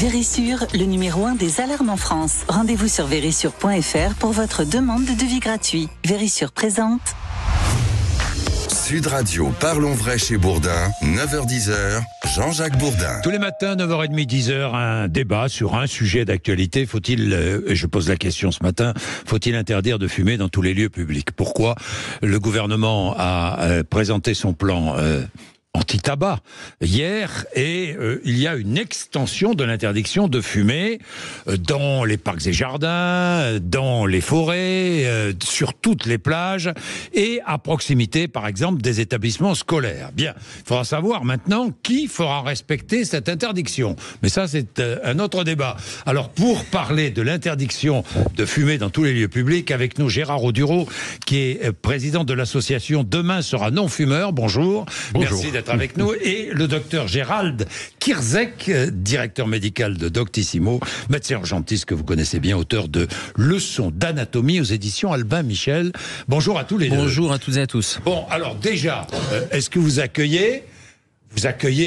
Vérissure, le numéro 1 des alarmes en France. Rendez-vous sur vérissure.fr pour votre demande de devis gratuit. Vérissure présente. Sud Radio, parlons vrai chez Bourdin, 9h-10h, Jean-Jacques Bourdin. Tous les matins, 9h30, 10h, un débat sur un sujet d'actualité. Faut-il, je pose la question ce matin, faut-il interdire de fumer dans tous les lieux publics? Pourquoi le gouvernement a présenté son plan anti-tabac hier et il y a une extension de l'interdiction de fumer dans les parcs et jardins, dans les forêts, sur toutes les plages et à proximité par exemple des établissements scolaires. Bien, il faudra savoir maintenant qui fera respecter cette interdiction. Mais ça c'est un autre débat. Alors pour parler de l'interdiction de fumer dans tous les lieux publics, avec nous Gérard Audureau qui est président de l'association Demain sera non-fumeur. Bonjour. Bonjour. Merci d'être avec nous, et le docteur Gérald Kierzek, directeur médical de Doctissimo, médecin urgentiste que vous connaissez bien, auteur de Leçons d'anatomie aux éditions Albin Michel. Bonjour à tous les deux. Bonjour à toutes et à tous. Bon, alors déjà, est-ce que vous accueillez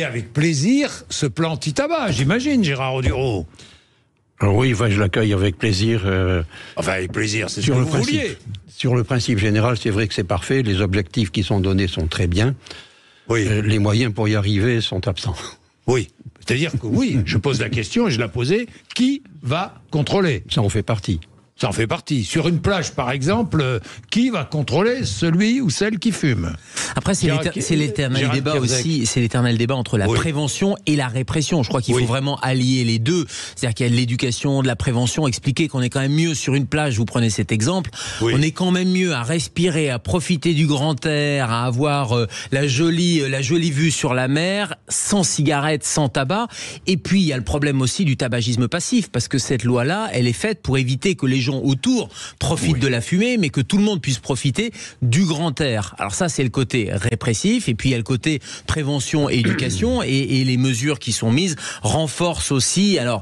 avec plaisir ce plan anti-tabac, j'imagine, Gérard Audureau? Alors oui, je l'accueille avec plaisir. Enfin, avec plaisir, c'est ce que vous vouliez. Sur le principe général, c'est vrai que c'est parfait. Les objectifs qui sont donnés sont très bien. Oui. Les moyens pour y arriver sont absents. Oui. C'est-à-dire que oui, je pose la question et je la posais, qui va contrôler? Ça en fait partie. Ça en fait partie. Sur une plage, par exemple, qui va contrôler celui ou celle qui fume? Après, c'est l'éternel débat aussi. C'est l'éternel débat entre la prévention et la répression. Je crois qu'il faut vraiment allier les deux. C'est-à-dire qu'il y a de l'éducation, de la prévention. Expliquer qu'on est quand même mieux sur une plage. Vous prenez cet exemple. Oui. On est quand même mieux à respirer, à profiter du grand air, à avoir la jolie vue sur la mer, sans cigarette, sans tabac. Et puis il y a le problème aussi du tabagisme passif, parce que cette loi-là, elle est faite pour éviter que les gens autour profitent de la fumée, mais que tout le monde puisse profiter du grand air. Alors ça, c'est le côté répressif, et puis il y a le côté prévention et éducation, et les mesures qui sont mises renforcent aussi, alors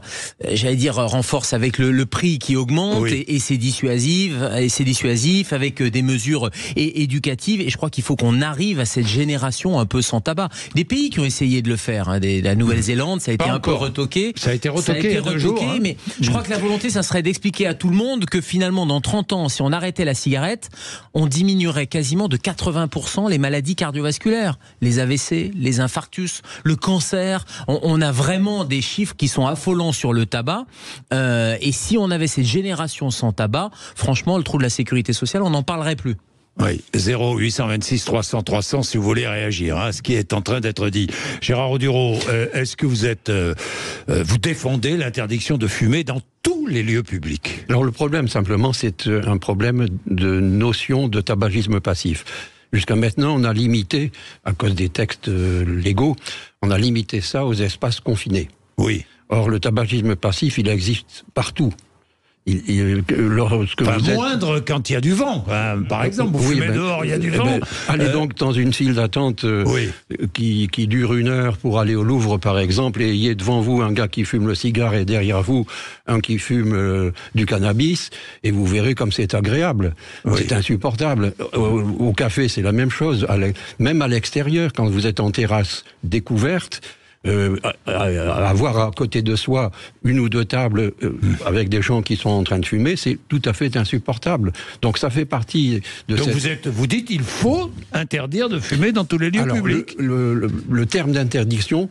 j'allais dire renforcent avec le prix qui augmente, et c'est dissuasif, avec des mesures éducatives, et je crois qu'il faut qu'on arrive à cette génération un peu sans tabac. Des pays qui ont essayé de le faire, la Nouvelle-Zélande, ça a été un peu retoqué. Ça a été retoqué, mais je crois que la volonté, ça serait d'expliquer à tout le monde que finalement, dans 30 ans, si on arrêtait la cigarette, on diminuerait quasiment de 80% les maladies cardiovasculaires, les AVC, les infarctus, le cancer. On a vraiment des chiffres qui sont affolants sur le tabac. Et si on avait cette génération sans tabac, franchement, le trou de la sécurité sociale, on n'en parlerait plus. Oui, 0826 300 300 si vous voulez réagir à ce qui est en train d'être dit. Gérard Audureau, est-ce que vous défendez l'interdiction de fumer dans tous les lieux publics? Alors le problème simplement, c'est un problème de notion de tabagisme passif. Jusqu'à maintenant, on a limité, à cause des textes légaux, on a limité ça aux espaces confinés. Oui. Or le tabagisme passif, il existe partout. Moindre quand il y a du vent, par exemple, vous fumez dehors, il y a du vent. Allez donc dans une file d'attente qui dure 1 heure pour aller au Louvre, par exemple, et ayez devant vous un gars qui fume le cigare et derrière vous un qui fume du cannabis, et vous verrez comme c'est agréable. C'est insupportable. Au café, c'est la même chose. Même à l'extérieur, quand vous êtes en terrasse découverte, avoir à côté de soi 1 ou 2 tables avec des gens qui sont en train de fumer, c'est tout à fait insupportable. Donc ça fait partie de vous dites il faut interdire de fumer dans tous les lieux publics. Le terme d'interdiction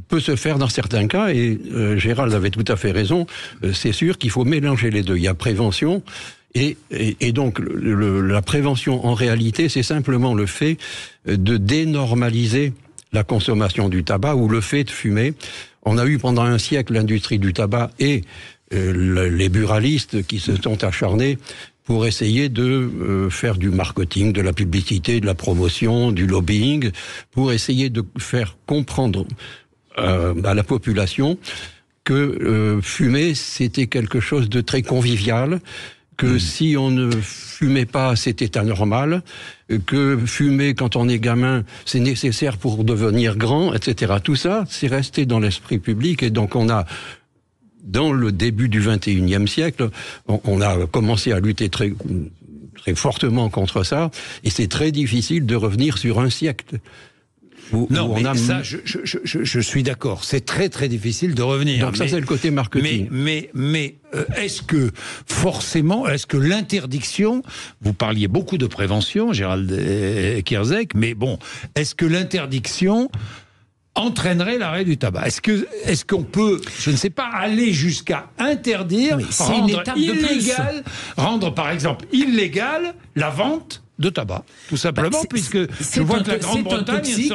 peut se faire dans certains cas, et Gérald avait tout à fait raison. C'est sûr qu'il faut mélanger les deux. Il y a prévention, et donc la prévention en réalité, c'est simplement le fait de dénormaliser la consommation du tabac ou le fait de fumer. On a eu pendant un siècle l'industrie du tabac et les buralistes qui se sont acharnés pour essayer de faire du marketing, de la publicité, de la promotion, du lobbying, pour essayer de faire comprendre à la population que fumer, c'était quelque chose de très convivial, que si on ne fumait pas, c'était anormal, que fumer quand on est gamin, c'est nécessaire pour devenir grand, etc. Tout ça, c'est resté dans l'esprit public, et donc on a, dans le début du XXIe siècle, on a commencé à lutter très fortement contre ça, et c'est très difficile de revenir sur un siècle. Non, mais ça, je suis d'accord. C'est très très difficile de revenir. Donc ça, c'est le côté marketing. Mais est-ce que forcément, est-ce que l'interdiction, vous parliez beaucoup de prévention, Gérald Kierzek, mais bon, est-ce que l'interdiction entraînerait l'arrêt du tabac? Est-ce qu'on peut, je ne sais pas, aller jusqu'à interdire, rendre par exemple illégale la vente de tabac, tout simplement, puisque je vois que la Grande-Bretagne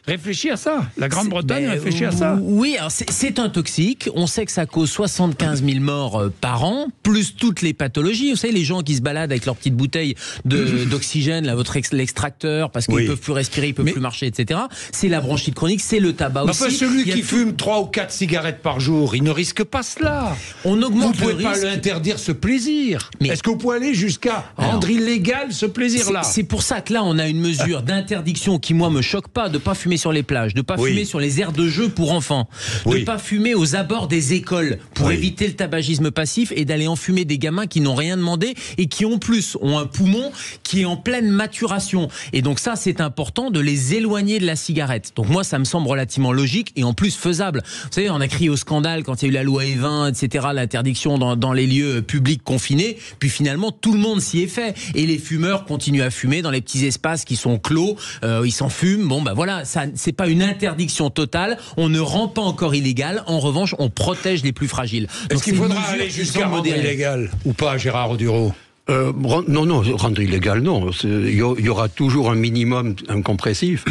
réfléchit à ça. La Grande-Bretagne réfléchit à ça. Oui, alors c'est un toxique. On sait que ça cause 75 000 morts par an, plus toutes les pathologies. Vous savez, les gens qui se baladent avec leur petite bouteille d'oxygène, l'extracteur, parce qu'ils ne peuvent plus respirer, ils ne peuvent plus marcher, etc. C'est la bronchite chronique, c'est le tabac aussi. Enfin, celui qui fume 3 ou 4 cigarettes par jour, il ne risque pas cela. On augmente vous ne pouvez pas lui interdire ce plaisir. Est-ce que vous pouvez aller jusqu'à rendre illégal ce plaisir? C'est pour ça que là, on a une mesure d'interdiction qui, moi, me choque pas, de pas fumer sur les plages, de pas fumer sur les aires de jeu pour enfants, de pas fumer aux abords des écoles pour éviter le tabagisme passif et d'aller enfumer des gamins qui n'ont rien demandé et qui, en plus, ont un poumon qui est en pleine maturation. Et donc ça, c'est important de les éloigner de la cigarette. Donc moi, ça me semble relativement logique et en plus faisable. Vous savez, on a crié au scandale quand il y a eu la loi Evin, etc., l'interdiction dans les lieux publics confinés, puis finalement, tout le monde s'y est fait. Et les fumeurs continuent à fumer dans les petits espaces qui sont clos, ils s'en fument. Bon, ben voilà, ça, c'est pas une interdiction totale. On ne rend pas encore illégal. En revanche, on protège les plus fragiles. Est-ce qu'il faudra aller jusqu'à rendre illégal ou pas, Gérard Dureau? Non, rendre illégal, non. Il y aura toujours un minimum incompressif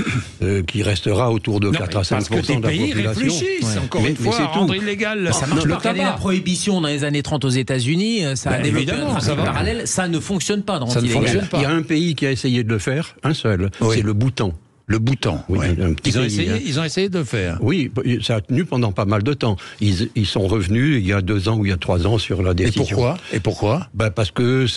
qui restera autour de 4 à 5% de la population. Parce que des pays réfléchissent, encore une fois, à rendre illégal. Ça marche pas. Regardez la prohibition dans les années 30 aux États-Unis, ça a développé un trafic parallèle. Ça ne fonctionne pas dans l'illégal. Il y a un pays qui a essayé de le faire, un seul, c'est le Bhoutan. Le Bhoutan, oui, ils ont essayé de le faire. Oui, ça a tenu pendant pas mal de temps. Ils sont revenus il y a 2 ans ou il y a 3 ans sur la décision. Et pourquoi parce que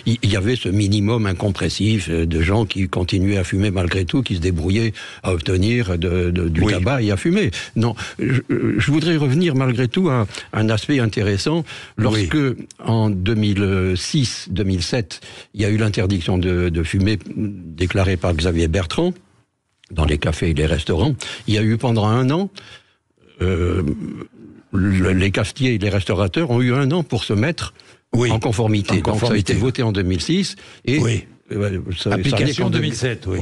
il y avait ce minimum incompressif de gens qui continuaient à fumer malgré tout, qui se débrouillaient à obtenir du tabac et à fumer. Non, je voudrais revenir malgré tout à un aspect intéressant. Lorsque, en 2006-2007, il y a eu l'interdiction de fumer déclarée par Xavier Bertrand, dans les cafés et les restaurants, il y a eu pendant 1 an, les cafetiers et les restaurateurs ont eu 1 an pour se mettre en conformité. Donc ça a été voté en 2006 et application en 2007. Oui.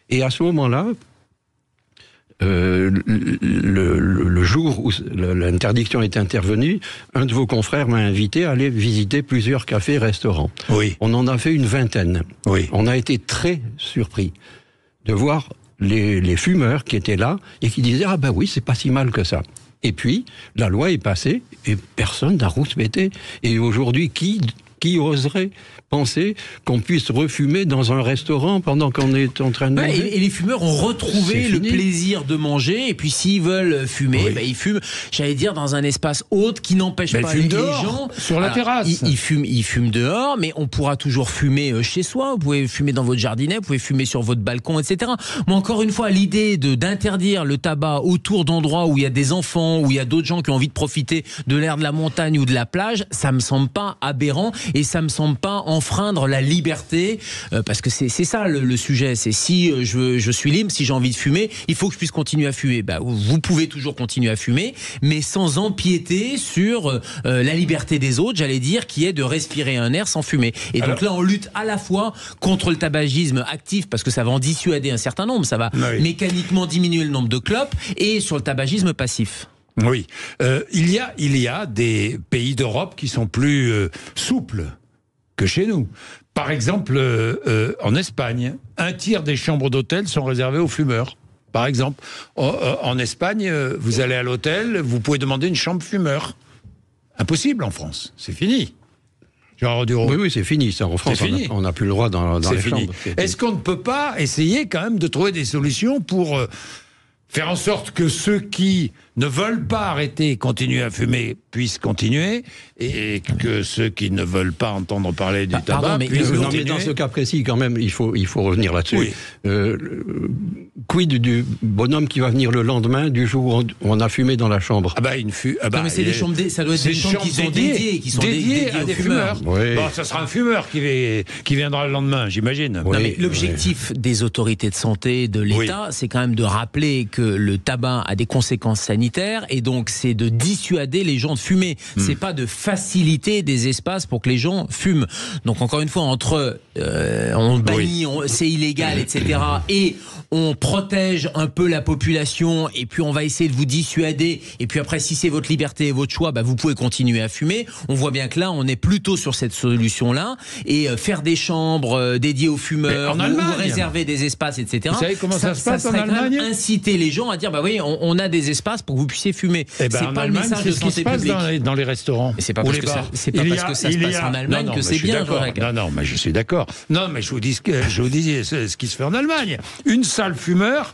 Et à ce moment-là, le jour où l'interdiction est intervenue, un de vos confrères m'a invité à aller visiter plusieurs cafés et restaurants. Oui. On en a fait une vingtaine. Oui. On a été très surpris de voir les fumeurs qui étaient là et qui disaient « Ah ben oui, c'est pas si mal que ça ». Et puis, la loi est passée et personne n'a rouspété. Et aujourd'hui, qui oserait penser qu'on puisse refumer dans un restaurant pendant qu'on est en train de manger? Et les fumeurs ont retrouvé le plaisir de manger, et puis s'ils veulent fumer, ils fument, j'allais dire, dans un espace autre qui n'empêche pas les gens... sur la terrasse. Ils fument dehors, mais on pourra toujours fumer chez soi, vous pouvez fumer dans votre jardinet, vous pouvez fumer sur votre balcon, etc. Mais encore une fois, l'idée d'interdire le tabac autour d'endroits où il y a des enfants, où il y a d'autres gens qui ont envie de profiter de l'air de la montagne ou de la plage, ça me semble pas aberrant, et ça me semble pas enfreindre la liberté, parce que c'est ça le sujet. C'est si je suis libre, si j'ai envie de fumer, il faut que je puisse continuer à fumer. Vous pouvez toujours continuer à fumer, mais sans empiéter sur la liberté des autres, j'allais dire, qui est de respirer un air sans fumer. Et donc là, on lutte à la fois contre le tabagisme actif, parce que ça va en dissuader un certain nombre, ça va mécaniquement diminuer le nombre de clopes, et sur le tabagisme passif. Oui. Il y a des pays d'Europe qui sont plus souples que chez nous. Par exemple, en Espagne, 1/3 des chambres d'hôtel sont réservées aux fumeurs. Par exemple, en Espagne, vous allez à l'hôtel, vous pouvez demander une chambre fumeur. Impossible en France, c'est fini. Gérard Dureau. Oui, c'est fini. Ça, en France, on n'a plus le droit dans les chambres. Est-ce qu'on ne peut pas essayer quand même de trouver des solutions pour faire en sorte que ceux qui ne veulent pas arrêter et continuer à fumer puissent continuer, et que ceux qui ne veulent pas entendre parler du tabac puissent continuer. Mais dans ce cas précis, quand même, il faut revenir là-dessus. Oui. Quid du bonhomme qui va venir le lendemain du jour où on a fumé dans la chambre? Non, mais c'est des chambres, ça doit être des chambres qui sont dédiées à aux des fumeurs. Oui. Bon, ça sera un fumeur qui viendra le lendemain, j'imagine. Oui. Non, mais l'objectif des autorités de santé, de l'État, c'est quand même de rappeler que le tabac a des conséquences sanitaires, et donc c'est de dissuader les gens de fumer. C'est pas de faciliter des espaces pour que les gens fument. Donc encore une fois, entre on bannit, c'est illégal, etc., et on protège un peu la population, et puis on va essayer de vous dissuader, et puis après, si c'est votre liberté et votre choix, vous pouvez continuer à fumer. On voit bien que là, on est plutôt sur cette solution-là, et faire des chambres dédiées aux fumeurs, ou réserver des espaces, etc. Vous savez comment ça se passe en Allemagne? Inciter les gens à dire, on a des espaces pour que vous puissiez fumer. C'est pas le message de santé publique. Dans les restaurants. Mais c'est pas parce que ça se passe en Allemagne que c'est bien. Non, mais je suis d'accord. Non, mais je vous dis ce qui se fait en Allemagne. Une salle fumeur.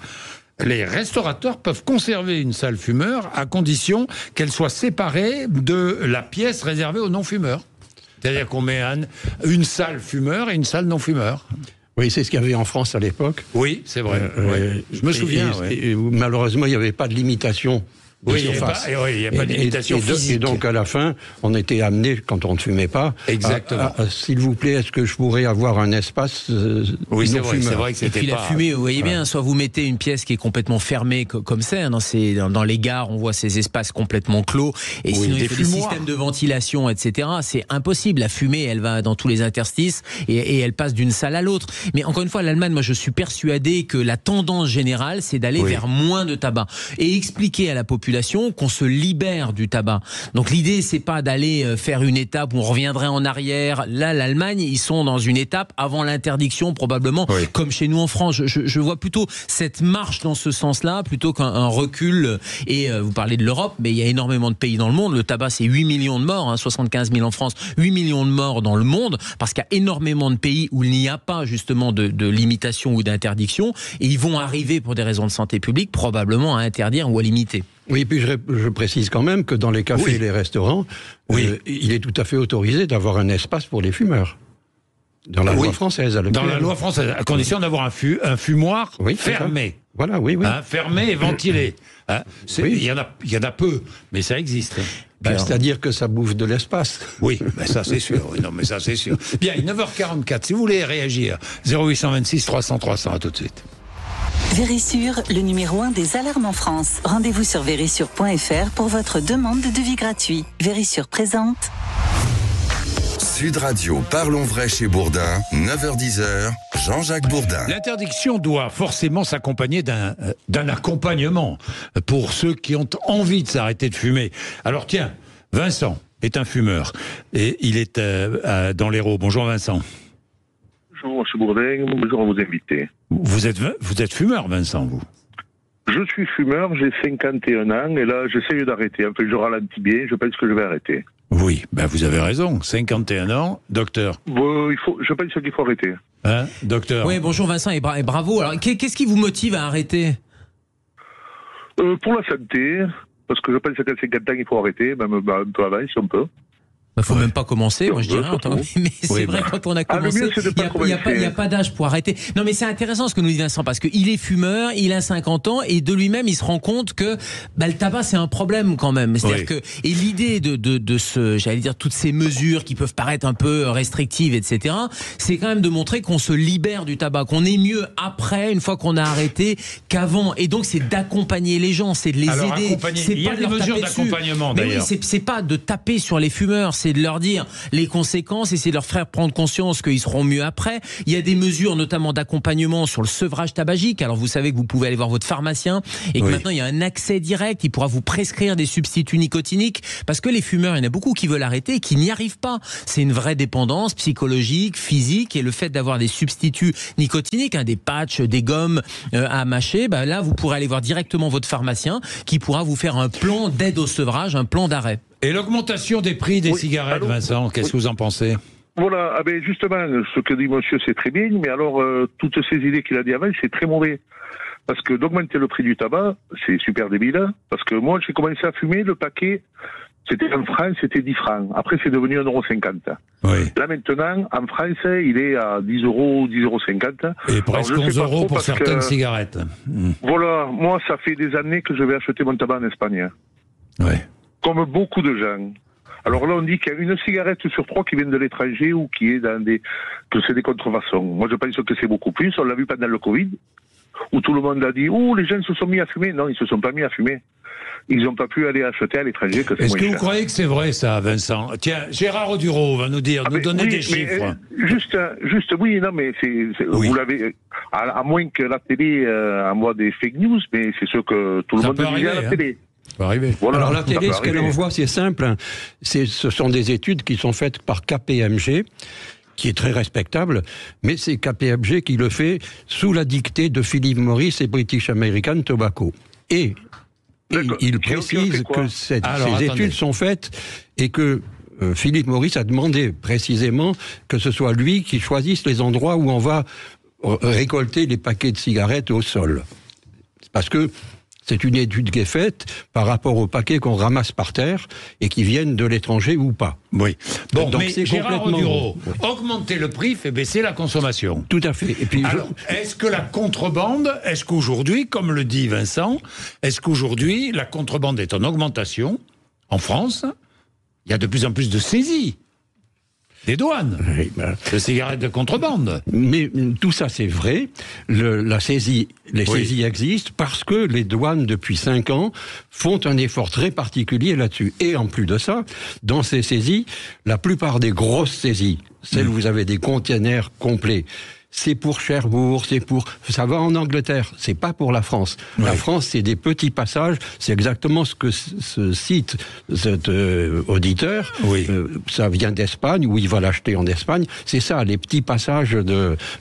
Les restaurateurs peuvent conserver une salle fumeur à condition qu'elle soit séparée de la pièce réservée aux non-fumeurs. C'est-à-dire qu'on met une salle fumeur et une salle non-fumeur. Oui, c'est ce qu'il y avait en France à l'époque. Oui, c'est vrai. Je me souviens. Et malheureusement, il n'y avait pas de limitation. Oui, il n'y a pas de limitation physique. Et donc, à la fin, on était amené, quand on ne fumait pas, exactement. S'il vous plaît, est-ce que je pourrais avoir un espace oui, c'est vrai que c'était pas... Et puis la fumée, vous voyez bien, soit vous mettez une pièce qui est complètement fermée, comme c'est, dans les gares, on voit ces espaces complètement clos, et sinon il faut des systèmes de ventilation, etc. C'est impossible. La fumée, elle va dans tous les interstices, et elle passe d'une salle à l'autre. Mais encore une fois, l'Allemagne, moi je suis persuadé que la tendance générale, c'est d'aller vers moins de tabac. Et expliquer à la population qu'on se libère du tabac. Donc l'idée, c'est pas d'aller faire une étape où on reviendrait en arrière. Là, l'Allemagne, ils sont dans une étape avant l'interdiction, probablement, comme chez nous en France. Je vois plutôt cette marche dans ce sens-là, plutôt qu'un recul. Et vous parlez de l'Europe, mais il y a énormément de pays dans le monde. Le tabac, c'est 8 millions de morts, 75 000 en France, 8 millions de morts dans le monde, parce qu'il y a énormément de pays où il n'y a pas justement de limitation ou d'interdiction, et ils vont arriver, pour des raisons de santé publique, probablement à interdire ou à limiter. Oui, puis je précise quand même que dans les cafés et les restaurants, il est tout à fait autorisé d'avoir un espace pour les fumeurs. Dans la loi française. Dans la loi française, à condition d'avoir un fumoir fermé. Voilà, oui. Fermé et ventilé. Il y en a peu, mais ça existe. C'est-à-dire que ça bouffe de l'espace. Oui, ça c'est sûr. Ça c'est sûr. Bien, 9h44, si vous voulez réagir, 0826 300 300, à tout de suite. Vérissure, le numéro 1 des alarmes en France. Rendez-vous sur vérissure.fr pour votre demande de devis gratuit. Vérissure présente. Sud Radio, parlons vrai chez Bourdin, 9h-10h, Jean-Jacques Bourdin. L'interdiction doit forcément s'accompagner d'un accompagnement pour ceux qui ont envie de s'arrêter de fumer. Alors tiens, Vincent est un fumeur et il est dans l'Hérault. Bonjour Vincent. Bonjour M. Bourdin, bonjour à vos invités. Vous êtes fumeur, Vincent, vous? Je suis fumeur, j'ai 51 ans et là j'essaye d'arrêter. Enfin, je ralentis bien, je pense que je vais arrêter. Oui, vous avez raison, 51 ans, docteur. Je pense qu'il faut arrêter. Hein, docteur? Oui, bonjour Vincent et bravo. Alors, qu'est-ce qui vous motive à arrêter? Pour la santé, parce que je pense qu'à 50 ans il faut arrêter, même un peu avant si on peut. Il ne faut même pas commencer, moi je dirais. Mais c'est vrai, quand on a commencé, il n'y a pas d'âge pour arrêter. Non, mais c'est intéressant ce que nous dit Vincent, parce qu'il est fumeur, il a 50 ans, et de lui-même, il se rend compte que le tabac, c'est un problème quand même. C'est-à-dire que, et l'idée de toutes ces mesures qui peuvent paraître un peu restrictives, etc., c'est quand même de montrer qu'on se libère du tabac, qu'on est mieux après, une fois qu'on a arrêté, qu'avant. Et donc, c'est d'accompagner les gens, c'est de les aider. Il y a des mesures d'accompagnement, d'ailleurs. Mais oui, c'est pas de taper sur les fumeurs, c'est de leur dire les conséquences et c'est de leur faire prendre conscience qu'ils seront mieux après. Il y a des mesures notamment d'accompagnement sur le sevrage tabagique. Alors vous savez que vous pouvez aller voir votre pharmacien et que maintenant il y a un accès direct, il pourra vous prescrire des substituts nicotiniques parce que les fumeurs, il y en a beaucoup qui veulent arrêter et qui n'y arrivent pas. C'est une vraie dépendance psychologique, physique, et le fait d'avoir des substituts nicotiniques, des patchs, des gommes à mâcher, là vous pourrez aller voir directement votre pharmacien qui pourra vous faire un plan d'aide au sevrage, un plan d'arrêt. Et l'augmentation des prix des cigarettes, Vincent, qu'est-ce que vous en pensez? Voilà, justement, ce que dit monsieur, c'est très bien, mais alors, toutes ces idées qu'il a dit avant, c'est très mauvais. Parce que d'augmenter le prix du tabac, c'est super débile. Parce que moi, j'ai commencé à fumer, le paquet, c'était en France, c'était 10 francs. Après, c'est devenu 1,50 €. Oui. Là, maintenant, en France, il est à 10 €, 10,50 €. Et presque 11 € pour certaines cigarettes. Voilà, moi, ça fait des années que je vais acheter mon tabac en Espagne. Oui. Comme beaucoup de gens. Alors là, on dit qu'il y a une cigarette sur 3 qui vient de l'étranger ou qui est que c'est des contrefaçons. Moi, je pense que c'est beaucoup plus. On l'a vu pendant le Covid, où tout le monde a dit, les gens se sont mis à fumer. Non, ils se sont pas mis à fumer. Ils n'ont pas pu aller acheter à l'étranger. Est-ce que vous croyez que c'est vrai, ça, Vincent? Tiens, Gérard Audureau va nous donner des chiffres. Juste, oui, non, mais vous l'avez, à moins que la télé envoie des fake news, mais c'est ce que tout le monde disait à la télé. Ça peut arriver. Voilà, alors la télé, ce qu'elle envoie, c'est simple. Ce sont des études qui sont faites par KPMG, qui est très respectable, mais c'est KPMG qui le fait sous la dictée de Philip Morris et British American Tobacco. Et il précise que ces études sont faites et que Philip Morris a demandé précisément que ce soit lui qui choisisse les endroits où on va récolter les paquets de cigarettes au sol. Parce que c'est une étude qui est faite par rapport aux paquets qu'on ramasse par terre et qui viennent de l'étranger ou pas. Oui. Bon, donc mais Gérard Audureau, augmenter le prix fait baisser la consommation. Tout à fait. Et puis alors, est-ce que la contrebande, est-ce qu'aujourd'hui, comme le dit Vincent, est-ce qu'aujourd'hui, la contrebande est en augmentation en France? Il y a de plus en plus de saisies des douanes, de cigarettes de contrebande. Mais tout ça, c'est vrai. Les saisies existent parce que les douanes, depuis 5 ans, font un effort très particulier là-dessus. Et en plus de ça, dans ces saisies, la plupart des grosses saisies, celles où vous avez des containers complets, c'est pour Cherbourg, ça va en Angleterre, c'est pas pour la France. Oui. La France, c'est des petits passages, c'est exactement ce que cite cet auditeur. Oui. Ça vient d'Espagne, où il va l'acheter en Espagne. C'est ça, les petits passages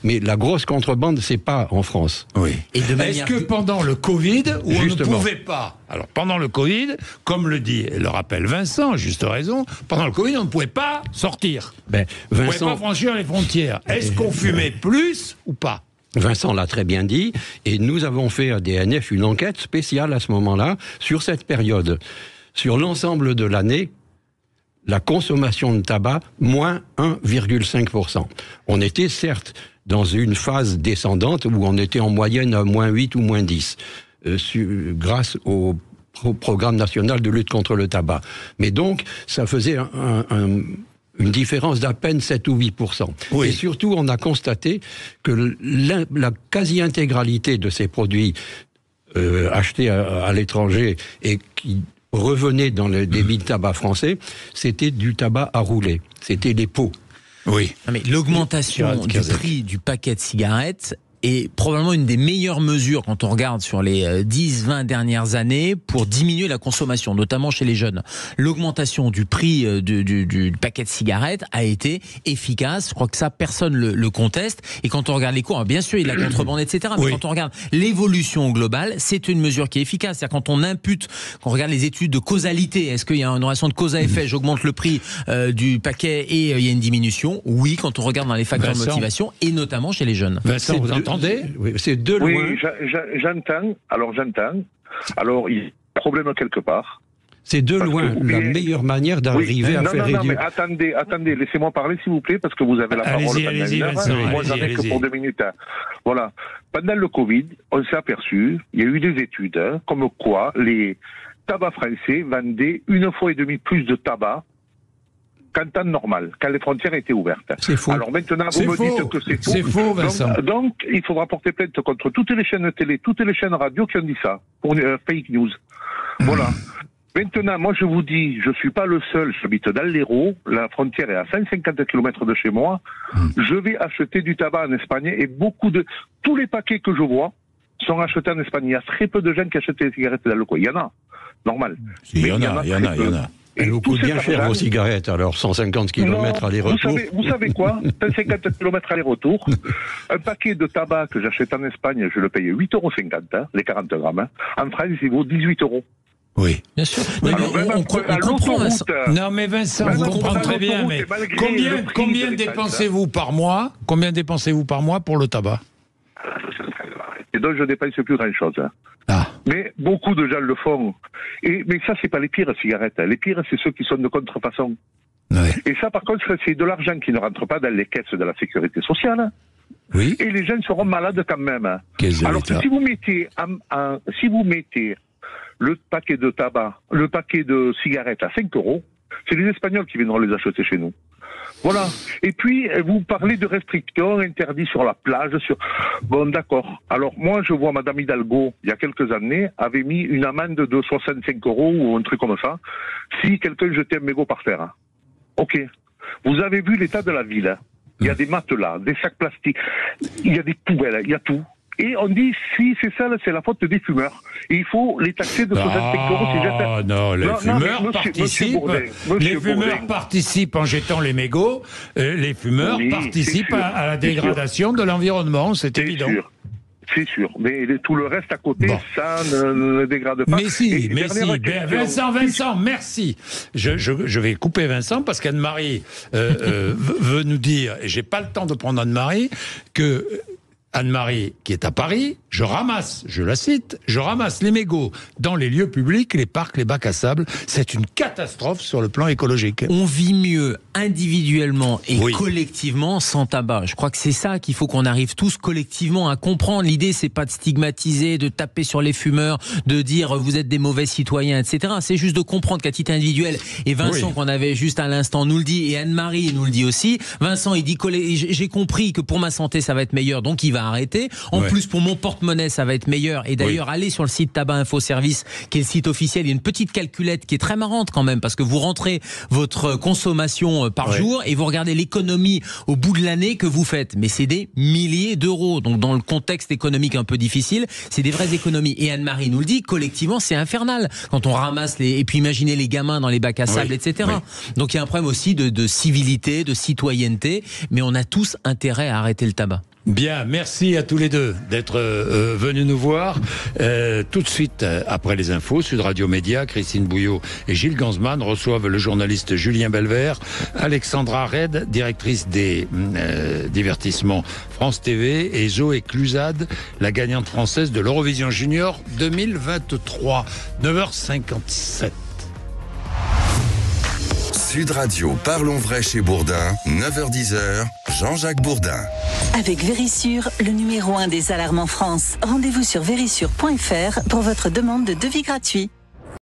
mais la grosse contrebande, c'est pas en France. Oui. Et est-ce que pendant le Covid, où justement, on ne pouvait pas, alors pendant le Covid, comme le rappelle Vincent, à juste raison, pendant le Covid, on ne pouvait pas sortir. Vincent, on ne pouvait pas franchir les frontières. Est-ce qu'on fumait plus ou pas? Vincent l'a très bien dit, et nous avons fait à DNF une enquête spéciale à ce moment-là, sur cette période. Sur l'ensemble de l'année, la consommation de tabac, moins 1,5%. On était certes dans une phase descendante, où on était en moyenne à moins 8 ou moins 10, grâce au programme national de lutte contre le tabac. Mais donc, ça faisait une différence d'à peine 7 ou 8%. Oui. Et surtout, on a constaté que la quasi-intégralité de ces produits achetés à l'étranger et qui revenaient dans les débits de tabac français, c'était du tabac à rouler. C'était les pots. Oui. Non, mais l'augmentation du prix du paquet de cigarettes est probablement une des meilleures mesures quand on regarde sur les 10-20 dernières années pour diminuer la consommation, notamment chez les jeunes. L'augmentation du prix du paquet de cigarettes a été efficace. Je crois que ça, personne le conteste. Et quand on regarde les coûts, bien sûr, il y a la contrebande, etc. Mais quand on regarde l'évolution globale, c'est une mesure qui est efficace. C'est-à-dire quand on impute, quand on regarde les études de causalité, est-ce qu'il y a une relation de cause à effet? J'augmente le prix du paquet et il y a une diminution. Oui, quand on regarde dans les facteurs de motivation, et notamment chez les jeunes. Vincent, vous entendez? Oui, c'est de loin. Oui, j'entends. Alors, il y a un problème quelque part. C'est de loin la meilleure manière d'arriver à faire réduire. Non, mais attendez, laissez-moi parler s'il vous plaît, parce que vous avez la parole. Allez-y, Vincent. Moi, j'en ai que pour 2 minutes. Voilà. Pendant le Covid, on s'est aperçu, il y a eu des études, comme quoi les tabacs français vendaient 1,5 fois plus de tabac qu'en temps normal, quand les frontières étaient ouvertes. C'est faux. Alors maintenant, vous me dites que c'est faux. C'est faux, Vincent. Donc, il faudra porter plainte contre toutes les chaînes de télé, toutes les chaînes radio qui ont dit ça, pour une fake news. Voilà. Maintenant, moi je vous dis, je suis pas le seul, j'habite dans l'Hérault, la frontière est à 150 km de chez moi, je vais acheter du tabac en Espagne et tous les paquets que je vois sont achetés en Espagne. Il y a très peu de gens qui achètent des cigarettes dans le coin. Il y en a, normal. Il y en a. Elle vous coûte bien cher vos cigarettes, alors 150 km aller-retour. Vous savez quoi 150 km aller-retour, un paquet de tabac que j'achète en Espagne, je le paye 8,50 €, les 40 grammes. En France, il vaut 18 €. Oui, bien sûr. On comprend, Vincent. Non, mais Vincent, vous comprenez très bien. Mais combien dépensez-vous par mois pour le tabac? donc je dépense plus grand-chose. Ah. Mais beaucoup de gens le font. Mais ça, c'est pas les pires cigarettes. Les pires, c'est ceux qui sont de contrefaçon. Ouais. Et ça, par contre, c'est de l'argent qui ne rentre pas dans les caisses de la sécurité sociale. Oui. Et les gens seront malades quand même. Caisse de Alors que l'État. si vous mettez le paquet de tabac, le paquet de cigarettes à 5 €, c'est les Espagnols qui viendront les acheter chez nous. Voilà. Et puis, vous parlez de restrictions, interdits sur la plage, Bon, d'accord. Alors, moi, je vois Madame Hidalgo, il y a quelques années, avait mis une amende de 65 € ou un truc comme ça, si quelqu'un jetait un mégot par terre. Ok. Vous avez vu l'état de la ville. Il y a des matelas, des sacs plastiques, il y a des poubelles, il y a tout. Et on dit, si c'est ça, c'est la faute des fumeurs. Et il faut les taxer de 65 € si j'attends. Ah non, les fumeurs participent. Les fumeurs Bourdin. participent en jetant les mégots. Les fumeurs participent à la dégradation de l'environnement, c'est évident. C'est sûr, mais tout le reste à côté, ça ne dégrade pas. Mais si. Vincent, merci. Je vais couper Vincent parce qu'Anne-Marie veut nous dire, et j'ai pas le temps de prendre Anne-Marie, que Anne-Marie, qui est à Paris, je ramasse les mégots dans les lieux publics, les parcs, les bacs à sable. C'est une catastrophe sur le plan écologique. On vit mieux individuellement et collectivement sans tabac. Je crois que c'est ça qu'il faut qu'on arrive tous collectivement à comprendre. L'idée, c'est pas de stigmatiser, de taper sur les fumeurs, de dire vous êtes des mauvais citoyens, etc. C'est juste de comprendre qu'à titre individuel, et Vincent qu'on avait juste à l'instant nous le dit, et Anne-Marie nous le dit aussi, Vincent il dit j'ai compris que pour ma santé ça va être meilleur, donc il va arrêter. En plus pour mon porte-monnaie ça va être meilleur. Et d'ailleurs allez sur le site Tabac Info Service, qui est le site officiel, il y a une petite calculette qui est très marrante quand même, parce que vous rentrez votre consommation par jour et vous regardez l'économie au bout de l'année que vous faites. Mais c'est des milliers d'euros. Donc dans le contexte économique un peu difficile, c'est des vraies économies. Et Anne-Marie nous le dit, collectivement c'est infernal. Quand on ramasse et puis imaginez les gamins dans les bacs à sable, etc. Donc il y a un problème aussi de civilité, de citoyenneté, mais on a tous intérêt à arrêter le tabac. Bien, merci à tous les deux d'être venus nous voir. Tout de suite, après les infos, Sud Radio Média, Christine Bouillot et Gilles Gansman reçoivent le journaliste Julien Belvert, Alexandra Red, directrice des divertissements France TV, et Zoé Cluzade, la gagnante française de l'Eurovision Junior 2023. 9h57. Sud Radio, parlons vrai chez Bourdin, 9h-10h, Jean-Jacques Bourdin. Avec Vérissure, le numéro 1 des alarmes en France. Rendez-vous sur vérissure.fr pour votre demande de devis gratuit.